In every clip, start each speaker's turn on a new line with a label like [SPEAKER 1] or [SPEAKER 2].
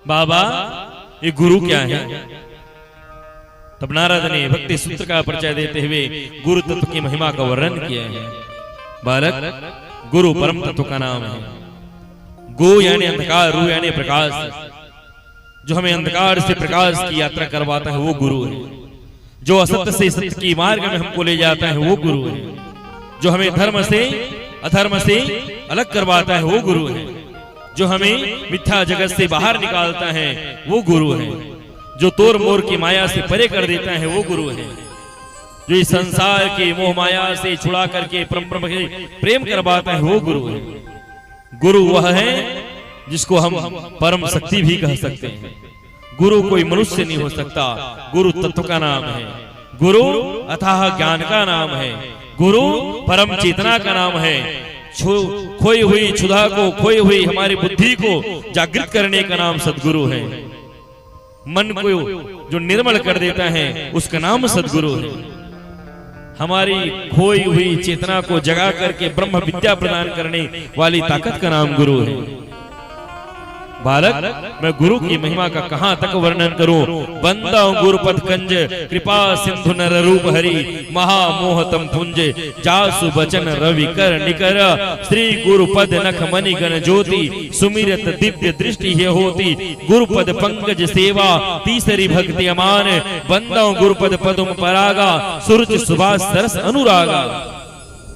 [SPEAKER 1] बाबा ये गुरु क्या है? तब नारद ने भक्ति सूत्र का परिचय देते हुए गुरु तत्व की महिमा का वर्णन किया है। बालक, गुरु परम तत्व का नाम है। गो यानी अंधकार, रू यानी प्रकाश। जो हमें अंधकार से प्रकाश की यात्रा करवाता है वो गुरु है। जो असत्य से सत्य की मार्ग में हमको ले जाता है वो गुरु है। जो हमें धर्म से अधर्म से अलग करवाता है वो गुरु है। जो हमें मिथ्या जगत से बाहर निकालता है वो गुरु है। जो तोड़ मोड़ की माया से परे कर देता है वो गुरु है। जो इस संसार के मोह माया से छुड़ा करके प्रेम करवाता है वो गुरु है। गुरु वह है जिसको हम परम शक्ति भी कह सकते हैं। गुरु कोई मनुष्य नहीं हो सकता। गुरु तत्व का नाम है। गुरु अथाह ज्ञान का नाम है। गुरु परम चेतना का नाम है। खोई हुई क्षुधा को, खोई हुई हमारी बुद्धि को जागृत करने का नाम सद्गुरु है। मन को जो निर्मल कर देता है उसका नाम सद्गुरु है। हमारी खोई हुई चेतना को जगा करके ब्रह्म विद्या प्रदान करने वाली ताकत का नाम गुरु है। बालक, मैं गुरु की महिमा का कहां तक वर्णन करूं? बंदा गुरुपद कंज, कृपा सिंधु नर रूप हरि, महामोहतम पुंज, जासु बचन रवि कर निकर, श्री गुरुपद नख मणि गण ज्योति, सुमिरत दिव्य दृष्टि है होती, गुरुपद पंकज सेवा तीसरी भक्ति अमान, बंदा गुरुपद पदम परागा, सूरज सुभाष सरस अनुरागा।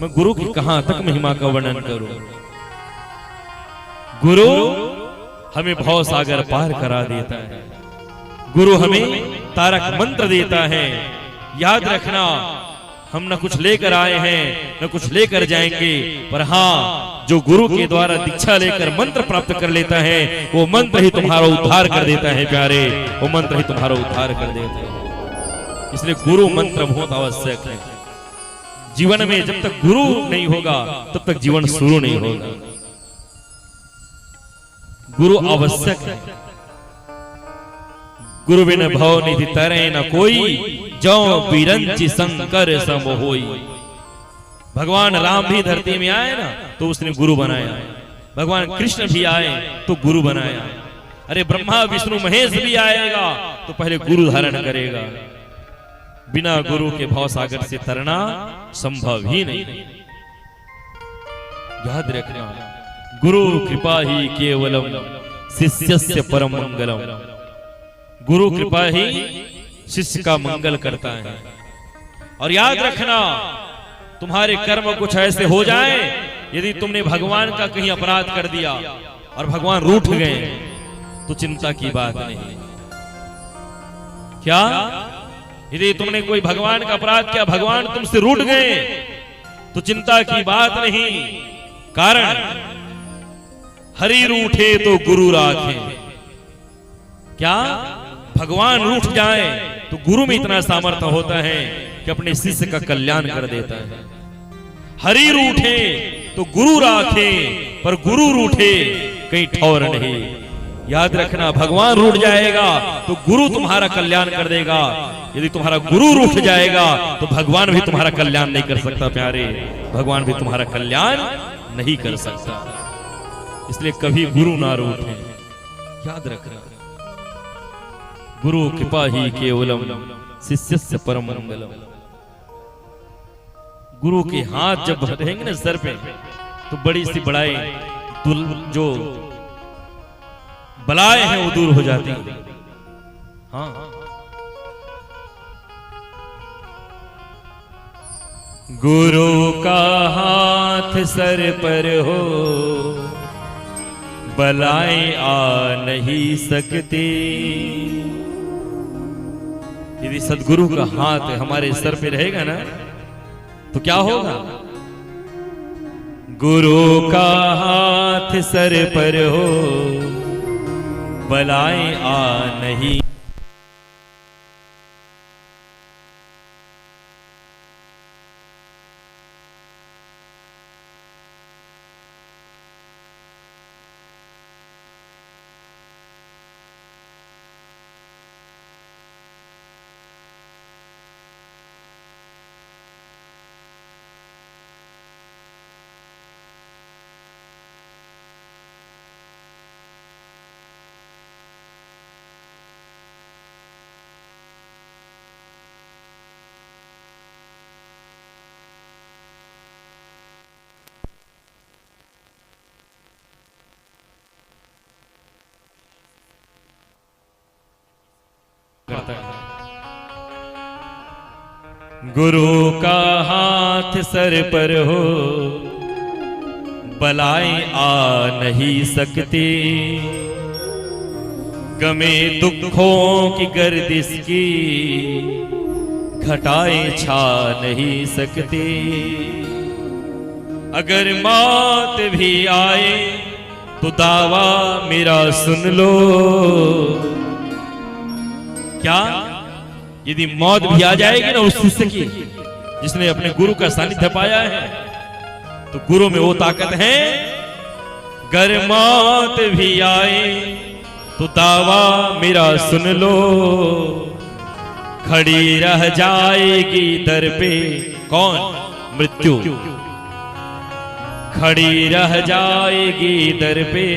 [SPEAKER 1] मैं गुरु की कहां तक महिमा का वर्णन करूं? गुरु हमें भव सागर पार करा देता है। गुरु हमें तारक मंत्र देता है। याद रखना, हम न कुछ लेकर आए हैं न कुछ लेकर जाएंगे, पर हाँ, जो गुरु के द्वारा दीक्षा लेकर मंत्र प्राप्त कर लेता है वो मंत्र ही तुम्हारा उद्धार कर देता है प्यारे। वो मंत्र ही तुम्हारा उद्धार कर देता है। इसलिए गुरु मंत्र बहुत आवश्यक है। जीवन में जब तक गुरु नहीं होगा तब तक जीवन शुरू नहीं होगा। गुरु आवश्यक है। गुरु बिन भव निधि तरे न कोई, जो बिरंचि शंकर सम होई। भगवान राम भी धरती में आए ना तो उसने गुरु बनाया। भगवान कृष्ण भी आए तो गुरु बनाया। अरे ब्रह्मा विष्णु महेश भी आएगा तो पहले गुरु धारण करेगा। बिना गुरु के भव सागर से तरना संभव ही नहीं। याद रखना, गुरु कृपा ही केवलम शिष्यस्य परम मंगलम। गुरु कृपा ही शिष्य का मंगल करता है। और याद रखना, तुम्हारे कर्म कुछ ऐसे हो जाए, यदि तुमने भगवान का कहीं अपराध कर दिया और भगवान रूठ गए तो चिंता की बात नहीं। क्या? यदि तुमने कोई भगवान का अपराध किया, भगवान तुमसे रूठ गए तो चिंता की बात नहीं। कारण हरि रूठे तो गुरु राखे। क्या? भगवान रूठ जाए तो गुरु में इतना सामर्थ्य होता है कि अपने शिष्य का कल्याण कर देता है। हरि रूठे तो गुरु राखे, पर गुरु रूठे कहीं ठौर नहीं। याद रखना, भगवान रूठ जाएगा तो गुरु तुम्हारा कल्याण कर देगा। यदि तुम्हारा गुरु रूठ जाएगा तो भगवान भी तुम्हारा कल्याण नहीं कर सकता प्यारे। भगवान भी तुम्हारा कल्याण नहीं कर सकता। इसलिए कभी गुरु ना रूठे। याद रखना, गुरु कृपा ही केवलम शिष्यस्य परम मंगलम। गुरु के हाथ जब रहेंगे ना सर पे तो बड़ी सी बड़ाई, जो बलाएं हैं वो दूर हो जाती है। हाँ, गुरु का हाथ सर पर हो, बलाएं आ नहीं सकती। यदि सदगुरु का हाथ हमारे सर पे रहेगा ना तो क्या होगा? गुरु का हाथ सर पर हो, बलाएं आ नहीं गुरु का हाथ सर पर हो, बलाएं आ नहीं सकती, गमे दुखों की गर्दिश की घटाएं छा नहीं सकती। अगर मौत भी आए तो दावा मेरा सुन लो। क्या यदि मौत भी आ जाएगी ना उस शिष्य की जिसने अपने गुरु का सानिध्य पाया है, तो गुरु में वो ताकत है, गर मौत भी आए तो दावा मेरा सुन लो। खड़ी रह जाएगी दर पे कौन? मृत्यु। खड़ी रह जाएगी दर पे